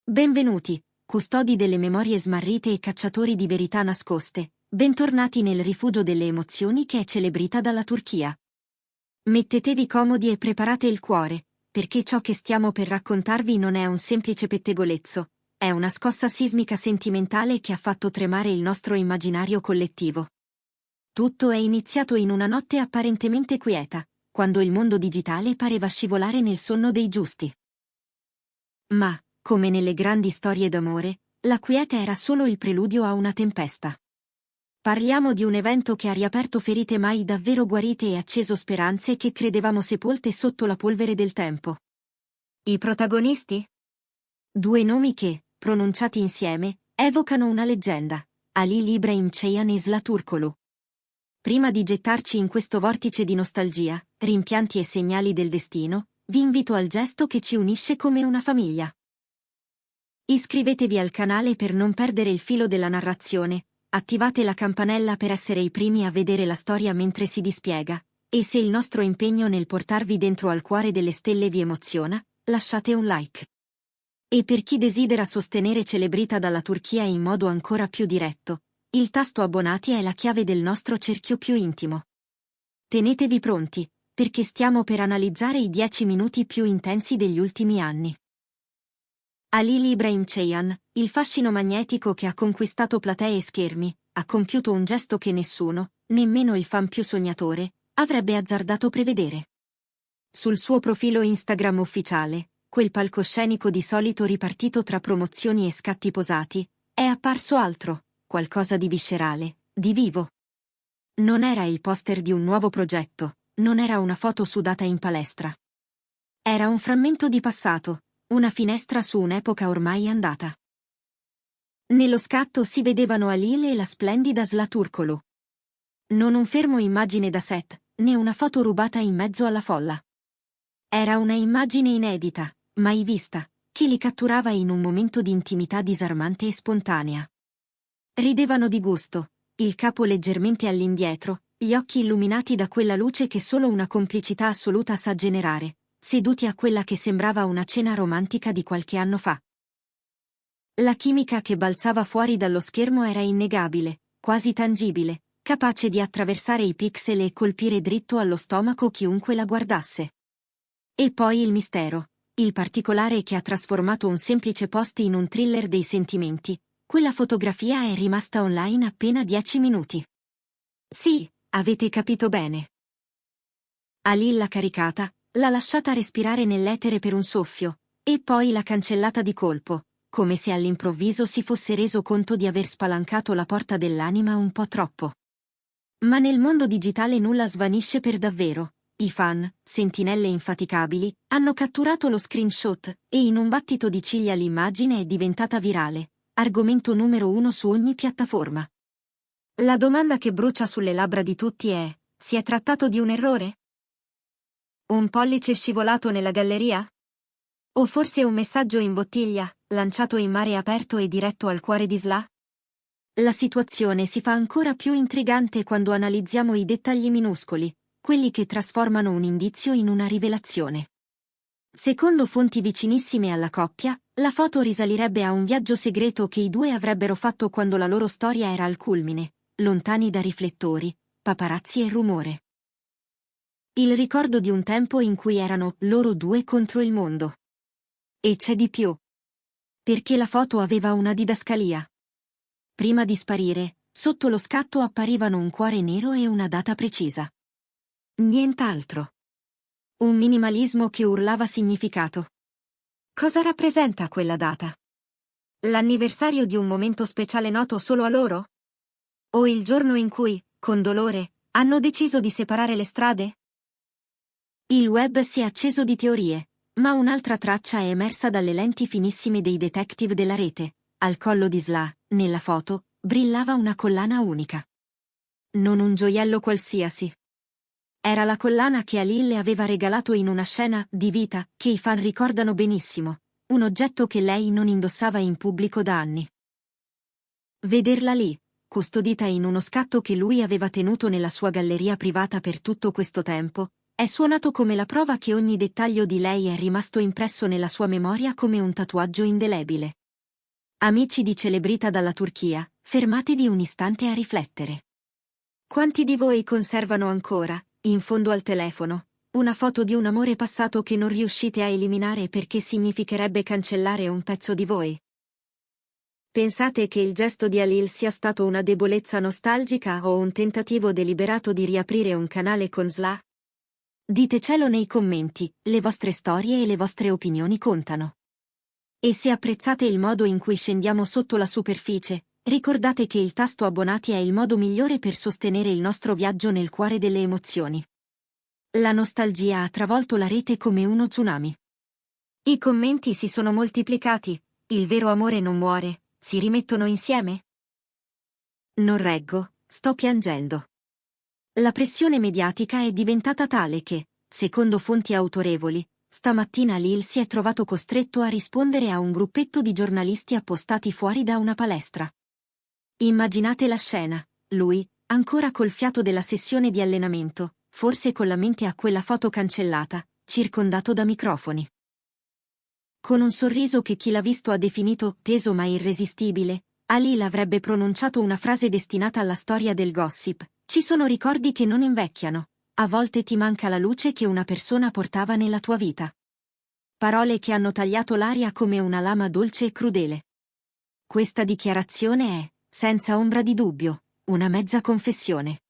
Benvenuti, custodi delle memorie smarrite e cacciatori di verità nascoste, bentornati nel rifugio delle emozioni che è celebrita dalla Turchia. Mettetevi comodi e preparate il cuore, perché ciò che stiamo per raccontarvi non è un semplice pettegolezzo, è una scossa sismica sentimentale che ha fatto tremare il nostro immaginario collettivo. Tutto è iniziato in una notte apparentemente quieta, quando il mondo digitale pareva scivolare nel sonno dei giusti. Ma, come nelle grandi storie d'amore, la quiete era solo il preludio a una tempesta. Parliamo di un evento che ha riaperto ferite mai davvero guarite e acceso speranze che credevamo sepolte sotto la polvere del tempo. I protagonisti? Due nomi che, pronunciati insieme, evocano una leggenda: Halil İbrahim Ceyhan e Sıla Turkoglu. Prima di gettarci in questo vortice di nostalgia, rimpianti e segnali del destino, vi invito al gesto che ci unisce come una famiglia. Iscrivetevi al canale per non perdere il filo della narrazione, attivate la campanella per essere i primi a vedere la storia mentre si dispiega, e se il nostro impegno nel portarvi dentro al cuore delle stelle vi emoziona, lasciate un like. E per chi desidera sostenere Celebrita dalla Turchia in modo ancora più diretto, il tasto abbonati è la chiave del nostro cerchio più intimo. Tenetevi pronti, perché stiamo per analizzare i 10 minuti più intensi degli ultimi anni. Halil İbrahim Ceyhan, il fascino magnetico che ha conquistato platee e schermi, ha compiuto un gesto che nessuno, nemmeno il fan più sognatore, avrebbe azzardato prevedere. Sul suo profilo Instagram ufficiale, quel palcoscenico di solito ripartito tra promozioni e scatti posati, è apparso altro, qualcosa di viscerale, di vivo. Non era il poster di un nuovo progetto, non era una foto sudata in palestra. Era un frammento di passato, una finestra su un'epoca ormai andata. Nello scatto si vedevano Halil e la splendida Sıla Turkoglu. Non un fermo immagine da set, né una foto rubata in mezzo alla folla. Era una immagine inedita, mai vista, che li catturava in un momento di intimità disarmante e spontanea. Ridevano di gusto, il capo leggermente all'indietro, gli occhi illuminati da quella luce che solo una complicità assoluta sa generare, seduti a quella che sembrava una cena romantica di qualche anno fa. La chimica che balzava fuori dallo schermo era innegabile, quasi tangibile, capace di attraversare i pixel e colpire dritto allo stomaco chiunque la guardasse. E poi il mistero, il particolare che ha trasformato un semplice post in un thriller dei sentimenti. Quella fotografia è rimasta online appena 10 minuti. Sì, avete capito bene. Halil l'ha caricata, l'ha lasciata respirare nell'etere per un soffio, e poi l'ha cancellata di colpo, come se all'improvviso si fosse reso conto di aver spalancato la porta dell'anima un po' troppo. Ma nel mondo digitale nulla svanisce per davvero. I fan, sentinelle infaticabili, hanno catturato lo screenshot, e in un battito di ciglia l'immagine è diventata virale, argomento numero 1 su ogni piattaforma. La domanda che brucia sulle labbra di tutti è: si è trattato di un errore? Un pollice scivolato nella galleria? O forse un messaggio in bottiglia, lanciato in mare aperto e diretto al cuore di Sıla? La situazione si fa ancora più intrigante quando analizziamo i dettagli minuscoli, quelli che trasformano un indizio in una rivelazione. Secondo fonti vicinissime alla coppia, la foto risalirebbe a un viaggio segreto che i due avrebbero fatto quando la loro storia era al culmine, lontani da riflettori, paparazzi e rumore. Il ricordo di un tempo in cui erano loro due contro il mondo. E c'è di più. Perché la foto aveva una didascalia. Prima di sparire, sotto lo scatto apparivano un cuore nero e una data precisa. Nient'altro. Un minimalismo che urlava significato. Cosa rappresenta quella data? L'anniversario di un momento speciale noto solo a loro? O il giorno in cui, con dolore, hanno deciso di separare le strade? Il web si è acceso di teorie, ma un'altra traccia è emersa dalle lenti finissime dei detective della rete. Al collo di Sıla, nella foto, brillava una collana unica. Non un gioiello qualsiasi. Era la collana che Halil le aveva regalato in una scena di vita che i fan ricordano benissimo, un oggetto che lei non indossava in pubblico da anni. Vederla lì, custodita in uno scatto che lui aveva tenuto nella sua galleria privata per tutto questo tempo, È suonato come la prova che ogni dettaglio di lei è rimasto impresso nella sua memoria come un tatuaggio indelebile. Amici di Celebrita dalla Turchia, fermatevi un istante a riflettere. Quanti di voi conservano ancora, in fondo al telefono, una foto di un amore passato che non riuscite a eliminare perché significherebbe cancellare un pezzo di voi? Pensate che il gesto di Halil sia stato una debolezza nostalgica o un tentativo deliberato di riaprire un canale con Zla? Ditecelo nei commenti, le vostre storie e le vostre opinioni contano. E se apprezzate il modo in cui scendiamo sotto la superficie, ricordate che il tasto abbonati è il modo migliore per sostenere il nostro viaggio nel cuore delle emozioni. La nostalgia ha travolto la rete come uno tsunami. I commenti si sono moltiplicati, il vero amore non muore, si rimettono insieme? Non reggo, sto piangendo. La pressione mediatica è diventata tale che, secondo fonti autorevoli, stamattina Lil si è trovato costretto a rispondere a un gruppetto di giornalisti appostati fuori da una palestra. Immaginate la scena, lui, ancora col fiato della sessione di allenamento, forse con la mente a quella foto cancellata, circondato da microfoni. Con un sorriso che chi l'ha visto ha definito teso ma irresistibile, Halil avrebbe pronunciato una frase destinata alla storia del gossip: ci sono ricordi che non invecchiano, a volte ti manca la luce che una persona portava nella tua vita. Parole che hanno tagliato l'aria come una lama dolce e crudele. Questa dichiarazione è, senza ombra di dubbio, una mezza confessione.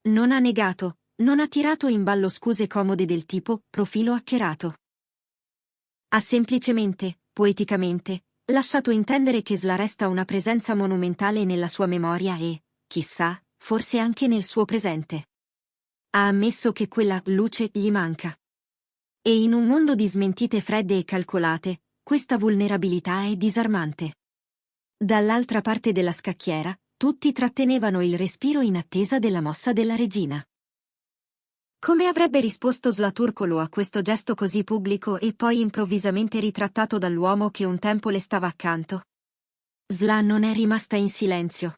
Non ha negato, non ha tirato in ballo scuse comode del tipo profilo hackerato. Ha semplicemente, poeticamente, lasciato intendere che Zla resta una presenza monumentale nella sua memoria e, chissà, forse anche nel suo presente. Ha ammesso che quella luce gli manca. E in un mondo di smentite fredde e calcolate, questa vulnerabilità è disarmante. Dall'altra parte della scacchiera, tutti trattenevano il respiro in attesa della mossa della regina. Come avrebbe risposto Zlaturkolu a questo gesto così pubblico e poi improvvisamente ritrattato dall'uomo che un tempo le stava accanto? Zla non è rimasta in silenzio.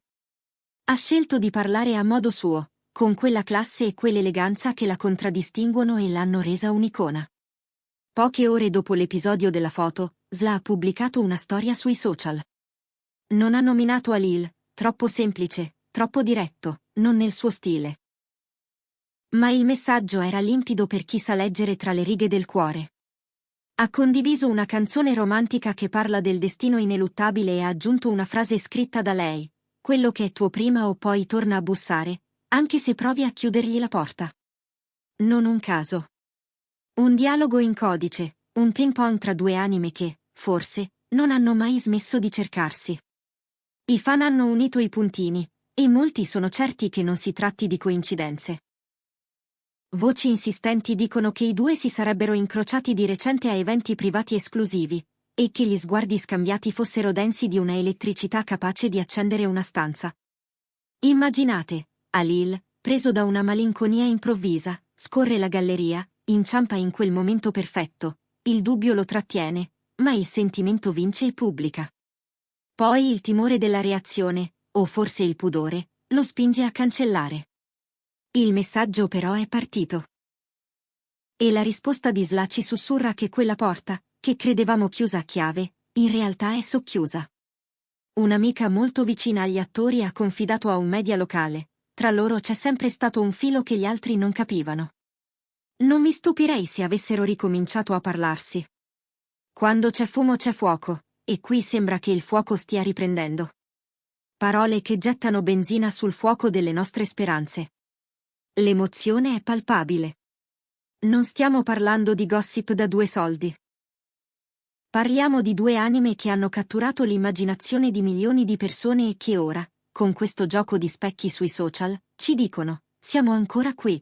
Ha scelto di parlare a modo suo, con quella classe e quell'eleganza che la contraddistinguono e l'hanno resa un'icona. Poche ore dopo l'episodio della foto, Zla ha pubblicato una storia sui social. Non ha nominato Halil, troppo semplice, troppo diretto, non nel suo stile. Ma il messaggio era limpido per chi sa leggere tra le righe del cuore. Ha condiviso una canzone romantica che parla del destino ineluttabile e ha aggiunto una frase scritta da lei: quello che è tuo prima o poi torna a bussare, anche se provi a chiudergli la porta. Non un caso. Un dialogo in codice, un ping-pong tra due anime che, forse, non hanno mai smesso di cercarsi. I fan hanno unito i puntini, e molti sono certi che non si tratti di coincidenze. Voci insistenti dicono che i due si sarebbero incrociati di recente a eventi privati esclusivi, e che gli sguardi scambiati fossero densi di una elettricità capace di accendere una stanza. Immaginate, Halil, preso da una malinconia improvvisa, scorre la galleria, inciampa in quel momento perfetto, il dubbio lo trattiene, ma il sentimento vince e pubblica. Poi il timore della reazione, o forse il pudore, lo spinge a cancellare. Il messaggio però è partito. E la risposta di Zla ci sussurra che quella porta, che credevamo chiusa a chiave, in realtà è socchiusa. Un'amica molto vicina agli attori ha confidato a un media locale: tra loro c'è sempre stato un filo che gli altri non capivano. Non mi stupirei se avessero ricominciato a parlarsi. Quando c'è fumo c'è fuoco, e qui sembra che il fuoco stia riprendendo. Parole che gettano benzina sul fuoco delle nostre speranze. L'emozione è palpabile. Non stiamo parlando di gossip da due soldi. Parliamo di due anime che hanno catturato l'immaginazione di milioni di persone e che ora, con questo gioco di specchi sui social, ci dicono: siamo ancora qui.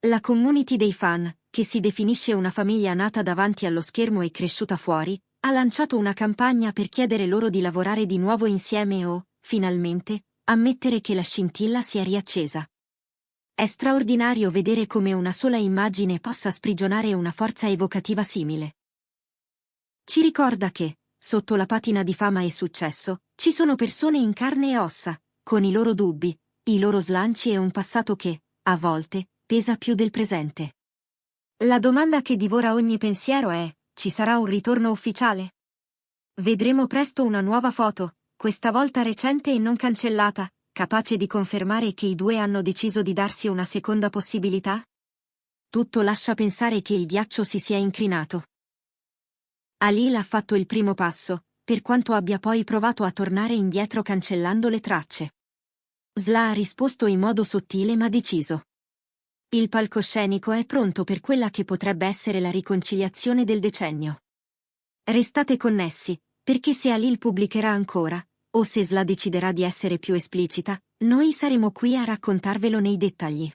La community dei fan, che si definisce una famiglia nata davanti allo schermo e cresciuta fuori, ha lanciato una campagna per chiedere loro di lavorare di nuovo insieme o, finalmente, ammettere che la scintilla si è riaccesa. È straordinario vedere come una sola immagine possa sprigionare una forza evocativa simile. Ci ricorda che, sotto la patina di fama e successo, ci sono persone in carne e ossa, con i loro dubbi, i loro slanci e un passato che, a volte, pesa più del presente. La domanda che divora ogni pensiero è: ci sarà un ritorno ufficiale? Vedremo presto una nuova foto, questa volta recente e non cancellata, capace di confermare che i due hanno deciso di darsi una seconda possibilità? Tutto lascia pensare che il ghiaccio si sia incrinato. Halil ha fatto il primo passo, per quanto abbia poi provato a tornare indietro cancellando le tracce. Sla ha risposto in modo sottile ma deciso. Il palcoscenico è pronto per quella che potrebbe essere la riconciliazione del decennio. Restate connessi, perché se Halil pubblicherà ancora, o se Sla deciderà di essere più esplicita, noi saremo qui a raccontarvelo nei dettagli.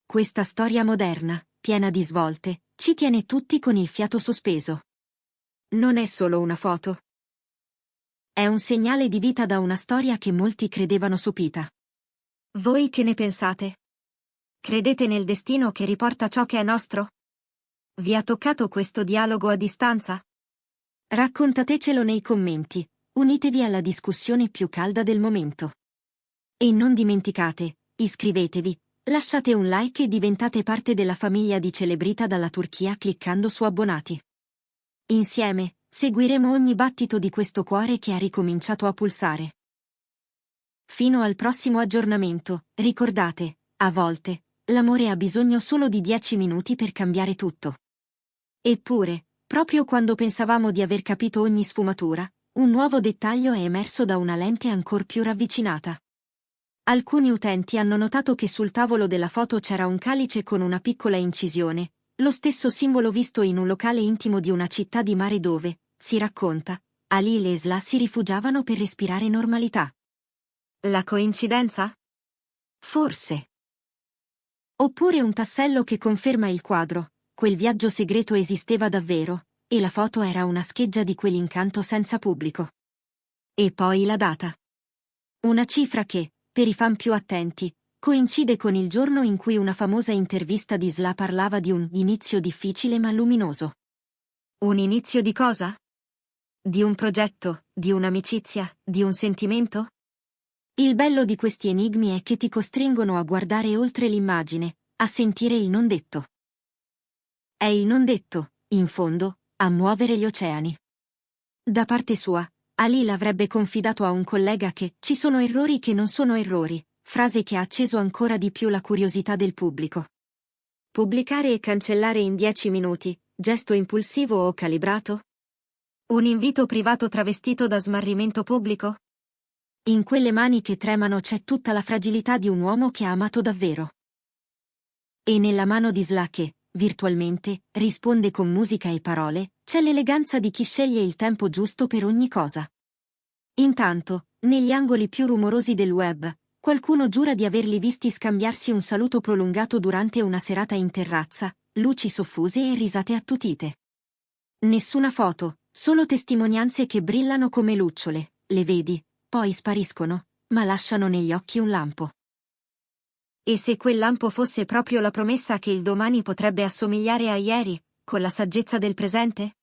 Questa storia moderna, piena di svolte, ci tiene tutti con il fiato sospeso. Non è solo una foto. È un segnale di vita da una storia che molti credevano sopita. Voi che ne pensate? Credete nel destino che riporta ciò che è nostro? Vi ha toccato questo dialogo a distanza? Raccontatecelo nei commenti, unitevi alla discussione più calda del momento. E non dimenticate, iscrivetevi, lasciate un like e diventate parte della famiglia di Celebrita dalla Turchia cliccando su abbonati. Insieme, seguiremo ogni battito di questo cuore che ha ricominciato a pulsare. Fino al prossimo aggiornamento, ricordate, a volte, l'amore ha bisogno solo di 10 minuti per cambiare tutto. Eppure, proprio quando pensavamo di aver capito ogni sfumatura, un nuovo dettaglio è emerso da una lente ancor più ravvicinata. Alcuni utenti hanno notato che sul tavolo della foto c'era un calice con una piccola incisione, lo stesso simbolo visto in un locale intimo di una città di mare dove, si racconta, Halil e Sla si rifugiavano per respirare normalità. La coincidenza? Forse. Oppure un tassello che conferma il quadro, quel viaggio segreto esisteva davvero, e la foto era una scheggia di quell'incanto senza pubblico. E poi la data. Una cifra che, per i fan più attenti, coincide con il giorno in cui una famosa intervista di Sla parlava di un inizio difficile ma luminoso. Un inizio di cosa? Di un progetto, di un'amicizia, di un sentimento? Il bello di questi enigmi è che ti costringono a guardare oltre l'immagine, a sentire il non detto. È il non detto, in fondo, a muovere gli oceani. Da parte sua, Halil avrebbe confidato a un collega che ci sono errori che non sono errori, frase che ha acceso ancora di più la curiosità del pubblico. Pubblicare e cancellare in 10 minuti, gesto impulsivo o calibrato? Un invito privato travestito da smarrimento pubblico? In quelle mani che tremano c'è tutta la fragilità di un uomo che ha amato davvero. E nella mano di Sla che, virtualmente, risponde con musica e parole, c'è l'eleganza di chi sceglie il tempo giusto per ogni cosa. Intanto, negli angoli più rumorosi del web, qualcuno giura di averli visti scambiarsi un saluto prolungato durante una serata in terrazza, luci soffuse e risate attutite. Nessuna foto, solo testimonianze che brillano come lucciole, le vedi, poi spariscono, ma lasciano negli occhi un lampo. E se quel lampo fosse proprio la promessa che il domani potrebbe assomigliare a ieri, con la saggezza del presente?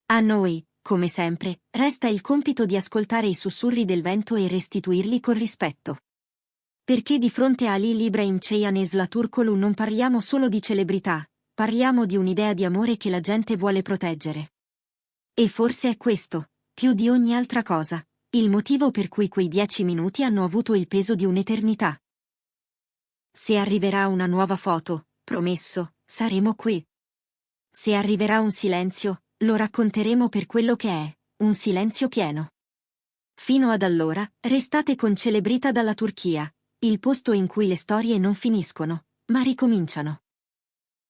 A noi, come sempre, resta il compito di ascoltare i sussurri del vento e restituirli con rispetto. Perché di fronte a Halil Ibrahim Ceyhan e Sla Turkoglu non parliamo solo di celebrità, parliamo di un'idea di amore che la gente vuole proteggere. E forse è questo, più di ogni altra cosa, il motivo per cui quei 10 minuti hanno avuto il peso di un'eternità. Se arriverà una nuova foto, promesso, saremo qui. Se arriverà un silenzio, lo racconteremo per quello che è, un silenzio pieno. Fino ad allora, restate con Celebrita dalla Turchia, il posto in cui le storie non finiscono, ma ricominciano.